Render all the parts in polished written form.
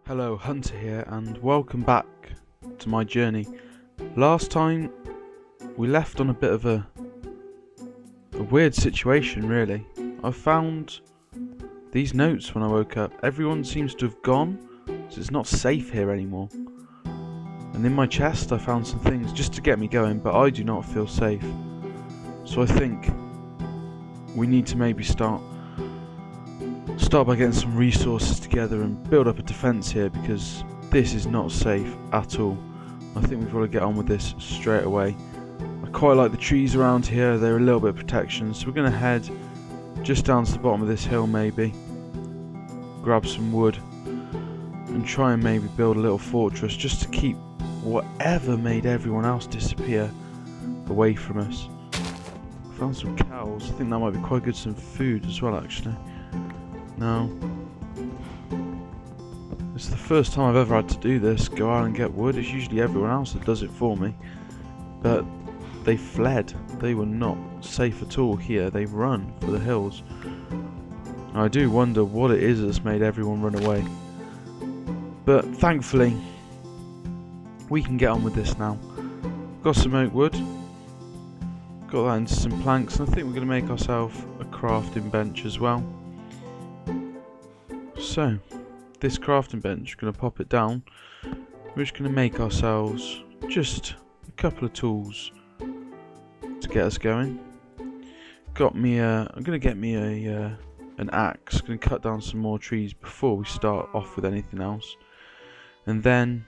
Hello, Hunter here, and welcome back to my journey. Last time we left on a bit of a weird situation, really. I found these notes when I woke up. Everyone seems to have gone, so it's not safe here anymore. And in my chest I found some things just to get me going, but I do not feel safe. So I think we need to maybe start by getting some resources together and build up a defence here, because this is not safe at all. I think we've got to get on with this straight away. I quite like the trees around here, they're a little bit of protection, so we're going to head just down to the bottom of this hill maybe, grab some wood and try and maybe build a little fortress just to keep whatever made everyone else disappear away from us. I found some cows, I think that might be quite good, some food as well actually. No. It's the first time I've ever had to do this, go out and get wood. It's usually everyone else that does it for me. But they fled. They were not safe at all here. They run for the hills. And I do wonder what it is that's made everyone run away. But thankfully, we can get on with this now. Got some oak wood. Got that into some planks. And I think we're going to make ourselves a crafting bench as well. So, this crafting bench, we're going to pop it down. We're just going to make ourselves just a couple of tools to get us going. I'm going to get me an axe. Going to cut down some more trees before we start off with anything else. And then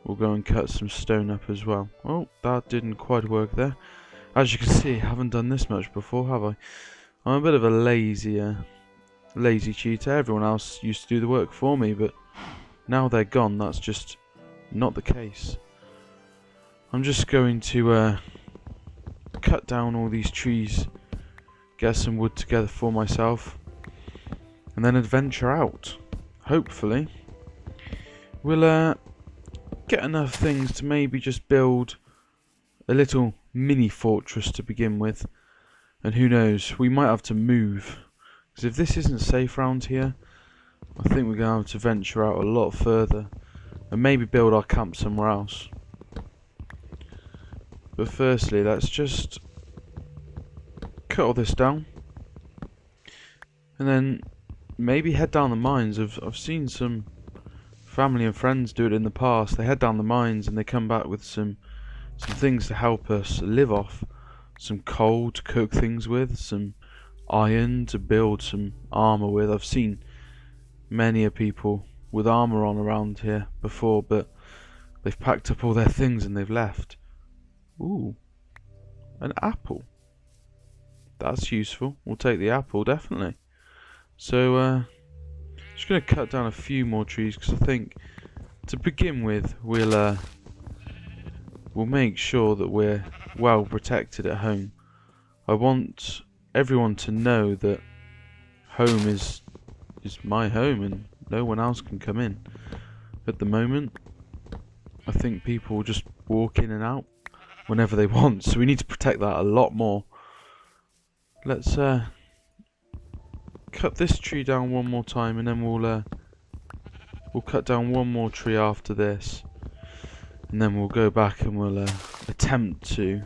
we'll go and cut some stone up as well. Oh, that didn't quite work there. As you can see, I haven't done this much before, have I? I'm a bit of a lazy cheetah. Everyone else used to do the work for me, but now they're gone, that's just not the case. I'm just going to cut down all these trees, get some wood together for myself, and then adventure out. Hopefully we'll get enough things to maybe just build a little mini fortress to begin with, and who knows, we might have to move. Because if this isn't safe around here, I think we're going to have to venture out a lot further and maybe build our camp somewhere else. But firstly, let's just cut all this down and then maybe head down the mines. I've seen some family and friends do it in the past. They head down the mines and they come back with some things to help us live off. Some coal to cook things with, some iron to build some armor with. I've seen many people with armor on around here before, but they've packed up all their things and they've left. Ooh, an apple. That's useful. We'll take the apple, definitely. So, just going to cut down a few more trees because I think to begin with we'll make sure that we're well protected at home. I want everyone to know that home is my home and no one else can come in. At the moment, I think people just walk in and out whenever they want, so we need to protect that a lot more. Let's cut this tree down one more time, and then we'll cut down one more tree after this, and then we'll go back and we'll attempt to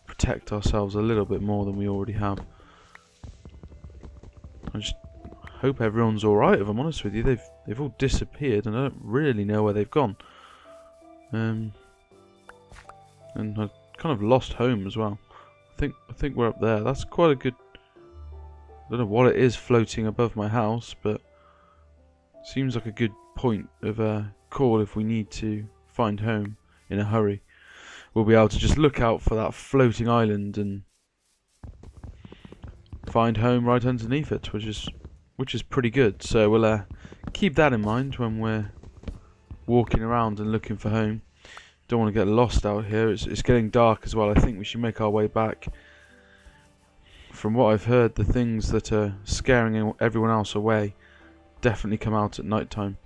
protect ourselves a little bit more than we already have. I just hope everyone's alright, if I'm honest with you. They've all disappeared and I don't really know where they've gone. And I kind of lost home as well. I think we're up there. That's quite a good, I don't know what it is floating above my house, but seems like a good point of call if we need to find home in a hurry. We'll be able to just look out for that floating island and find home right underneath it, which is pretty good. So we'll keep that in mind when we're walking around and looking for home. Don't want to get lost out here. It's getting dark as well. I think we should make our way back. From what I've heard, the things that are scaring everyone else away definitely come out at night time.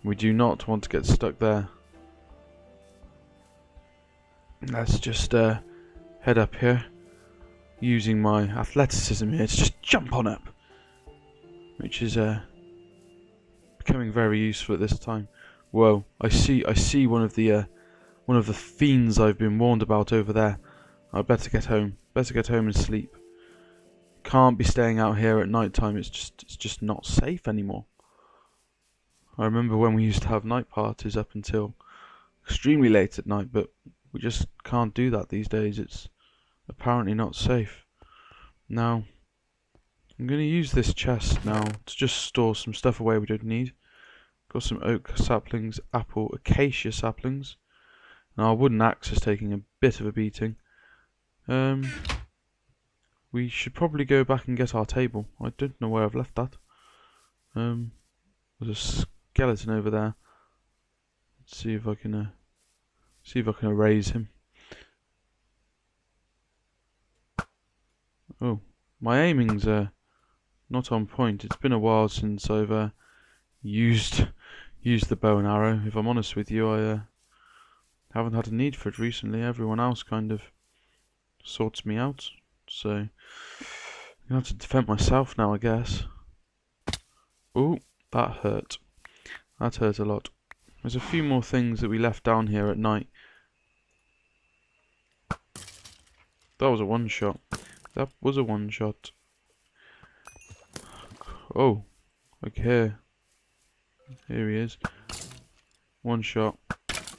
We do not want to get stuck there. Let's just head up here, using my athleticism here to just jump on up, which is becoming very useful at this time. Whoa! I see one of the fiends I've been warned about over there. I'd better get home. Better get home and sleep. Can't be staying out here at night time. It's just not safe anymore. I remember when we used to have night parties up until extremely late at night, but we just can't do that these days. It's apparently not safe. Now, I'm going to use this chest now to just store some stuff away we don't need. Got some oak saplings, apple, acacia saplings. Now, our wooden axe is taking a bit of a beating. We should probably go back and get our table. I don't know where I've left that. There's a skeleton over there. Let's see if I can erase him. Oh, my aiming's not on point. It's been a while since I've used the bow and arrow. If I'm honest with you, I haven't had a need for it recently. Everyone else kind of sorts me out, so I'm gonna have to defend myself now, I guess. Oh, that hurt. That hurt a lot. There's a few more things that we left down here at night. That was a one shot. That was a one shot. Oh, like here. Here he is. One shot.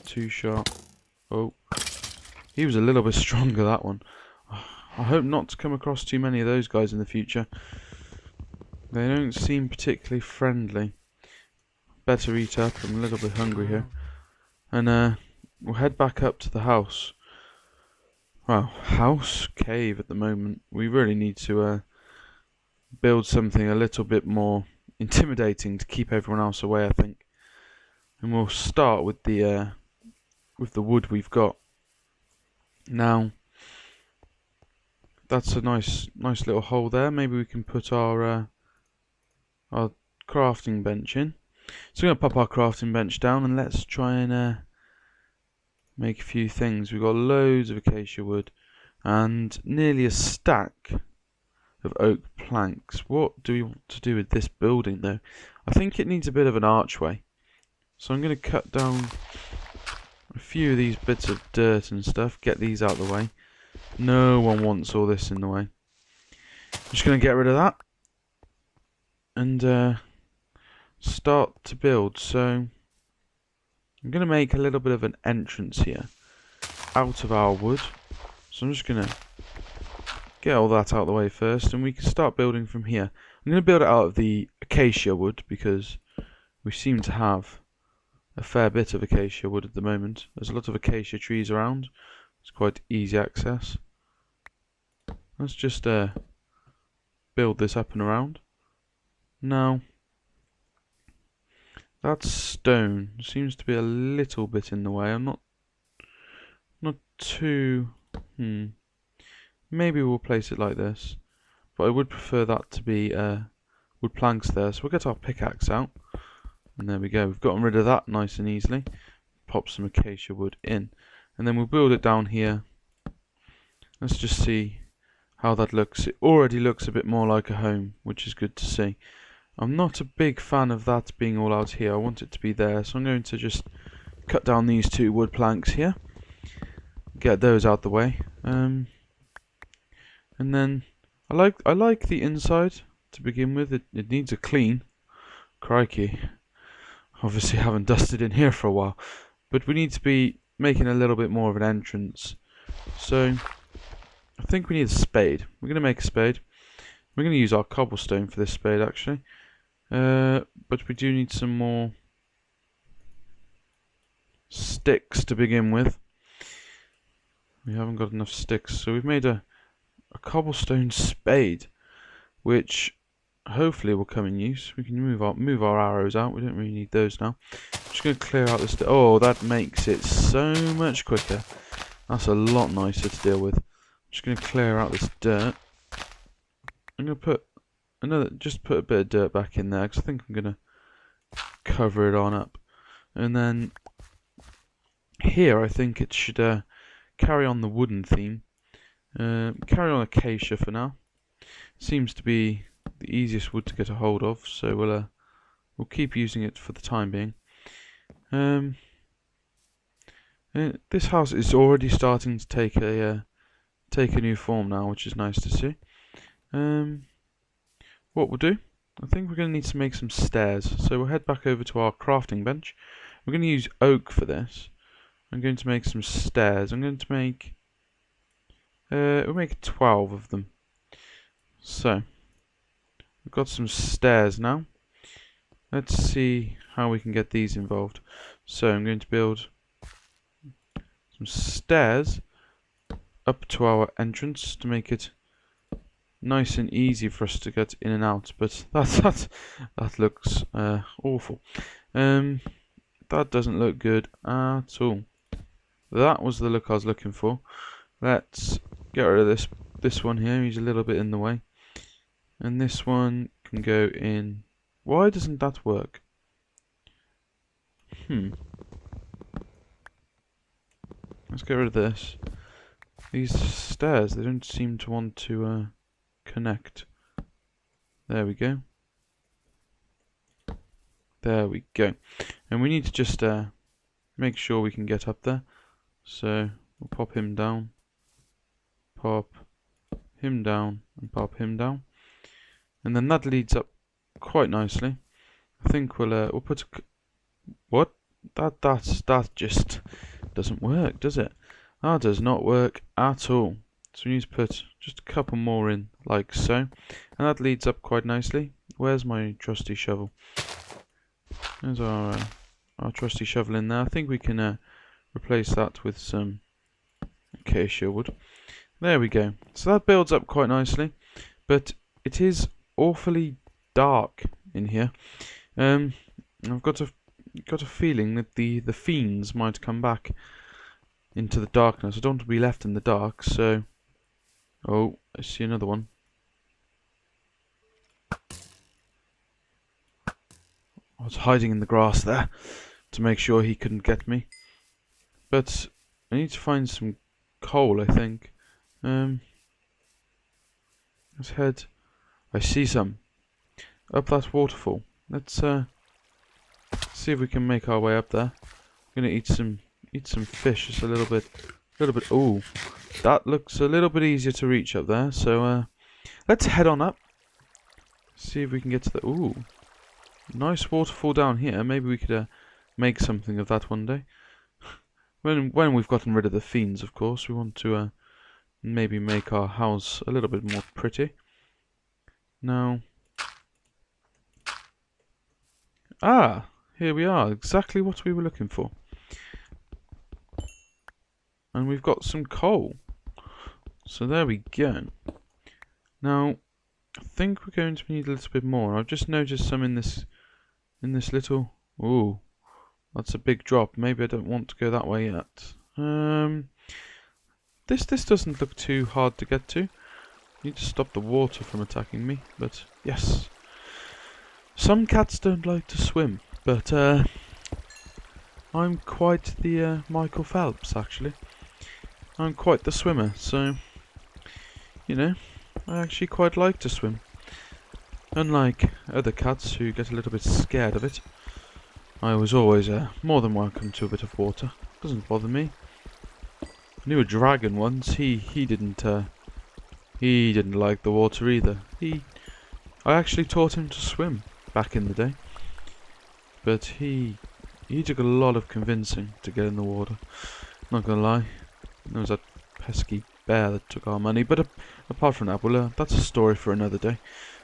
Two shot. Oh. He was a little bit stronger, that one. I hope not to come across too many of those guys in the future. They don't seem particularly friendly. Better eat up. I'm a little bit hungry here. And we'll head back up to the house. Well, house, cave at the moment. We really need to build something a little bit more intimidating to keep everyone else away, I think. And we'll start with the wood we've got. Now, that's a nice little hole there. Maybe we can put our crafting bench in. So we're going to pop our crafting bench down and let's try and make a few things. We've got loads of acacia wood and nearly a stack of oak planks. What do we want to do with this building though? I think it needs a bit of an archway. So I'm going to cut down a few of these bits of dirt and stuff, get these out of the way. No one wants all this in the way. I'm just going to get rid of that and start to build. So I'm going to make a little bit of an entrance here out of our wood. So I'm just going to get all that out of the way first and we can start building from here. I'm going to build it out of the acacia wood because we seem to have a fair bit of acacia wood at the moment. There's a lot of acacia trees around. It's quite easy access. Let's just build this up and around. Now, that stone seems to be a little bit in the way. I'm not too... Maybe we'll place it like this. But I would prefer that to be wood planks there. So we'll get our pickaxe out. And there we go. We've gotten rid of that nice and easily. Pop some acacia wood in. And then we'll build it down here. Let's just see how that looks. It already looks a bit more like a home, which is good to see. I'm not a big fan of that being all out here. I want it to be there. So I'm going to just cut down these two wood planks here. Get those out the way. And then I like the inside to begin with. It needs a clean. Crikey. Obviously haven't dusted in here for a while. But we need to be making a little bit more of an entrance. So I think we need a spade. We're going to make a spade. We're going to use our cobblestone for this spade actually. But we do need some more sticks to begin with. We haven't got enough sticks, so we've made a cobblestone spade, which hopefully will come in use. We can move our arrows out. We don't really need those now. I'm just going to clear out this. Oh, that makes it so much quicker. That's a lot nicer to deal with. I'm just going to clear out this dirt. I'm going to put a bit of dirt back in there because I think I'm going to cover it on up. And then here I think it should carry on the wooden theme. Carry on acacia for now. Seems to be the easiest wood to get a hold of, so we'll we'll keep using it for the time being. This house is already starting to take a new form now, which is nice to see. What we'll do, I think we're going to need to make some stairs. So we'll head back over to our crafting bench. We're going to use oak for this. I'm going to make some stairs. I'm going to make, we'll make 12 of them. So, we've got some stairs now. Let's see how we can get these involved. So I'm going to build some stairs up to our entrance to make it nice and easy for us to get in and out. But that looks awful. That doesn't look good at all. That was the look I was looking for. Let's get rid of this one here. He's a little bit in the way. And this one can go in. Why doesn't that work? Let's get rid of this. These stairs, they don't seem to want to connect. There we go. There we go. And we need to just make sure we can get up there. So we'll pop him down. Pop him down and pop him down. And then that leads up quite nicely. I think we'll put a what? That just doesn't work, does it? That does not work at all. So we need to put just a couple more in, like so. And that leads up quite nicely. Where's my trusty shovel? There's our trusty shovel in there. I think we can replace that with some acacia wood. There we go. So that builds up quite nicely. But it is awfully dark in here. I've got a feeling that the fiends might come back into the darkness. I don't want to be left in the dark, so... Oh, I see another one. I was hiding in the grass there to make sure he couldn't get me. But I need to find some coal, I think. Let's head... I see some. Up that waterfall. Let's see if we can make our way up there. I'm gonna eat some fish. Just a little bit. Oh, that looks a little bit easier to reach up there. So let's head on up. See if we can get to the. Ooh, nice waterfall down here. Maybe we could make something of that one day. When we've gotten rid of the fiends, of course, we want to maybe make our house a little bit more pretty. Now. Ah, here we are, exactly what we were looking for. And we've got some coal. So there we go. Now, I think we're going to need a little bit more. I've just noticed some in this little... Ooh, that's a big drop. Maybe I don't want to go that way yet. This doesn't look too hard to get to. Need to stop the water from attacking me, but yes. Some cats don't like to swim, but I'm quite the Michael Phelps, actually. I'm quite the swimmer, so, you know, I actually quite like to swim. Unlike other cats who get a little bit scared of it, I was always more than welcome to a bit of water. Doesn't bother me. I knew a dragon once. He didn't like the water either. I actually taught him to swim back in the day, but he took a lot of convincing to get in the water. Not gonna lie, there was that pesky bear that took our money. But apart from that, well, that's a story for another day.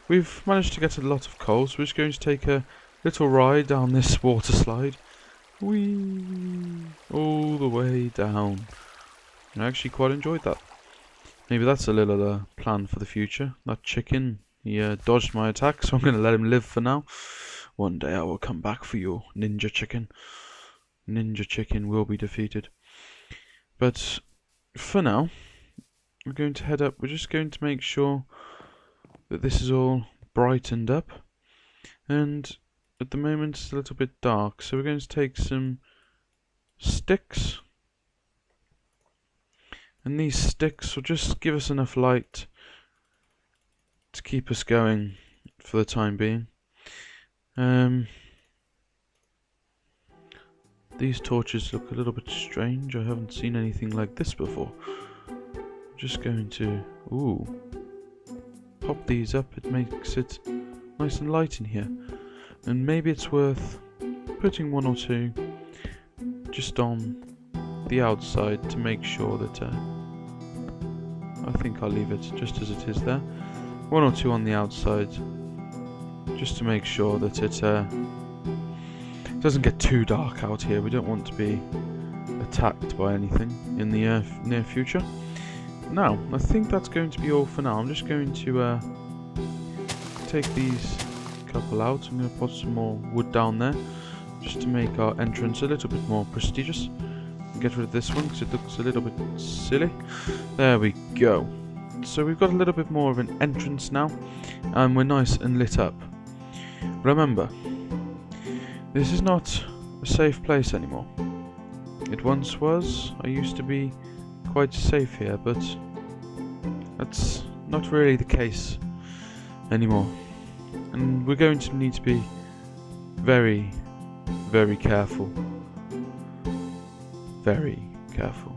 We've managed to get a lot of coal, so we're just going to take a little ride down this water slide. Whee! All the way down. I actually quite enjoyed that. Maybe that's a little plan for the future. That chicken, he dodged my attack, so I'm going to let him live for now. One day I will come back for you, Ninja Chicken. Ninja Chicken will be defeated. But for now, we're going to head up. We're just going to make sure that this is all brightened up. And at the moment it's a little bit dark, so we're going to take some sticks. And these sticks will just give us enough light to keep us going for the time being. these torches look a little bit strange. I haven't seen anything like this before. I'm just going to, pop these up. It makes it nice and light in here. And maybe it's worth putting one or two just on the outside to make sure that, I think I'll leave it just as it is there. One or two on the outside, just to make sure that it doesn't get too dark out here. We don't want to be attacked by anything in the near future. Now, I think that's going to be all for now. I'm just going to take these couple out. I'm going to put some more wood down there, just to make our entrance a little bit more prestigious. Get rid of this one because it looks a little bit silly. There we go. So we've got a little bit more of an entrance now, and we're nice and lit up. Remember, this is not a safe place anymore. It once was. I used to be quite safe here, but that's not really the case anymore. And we're going to need to be very, very careful. Very careful.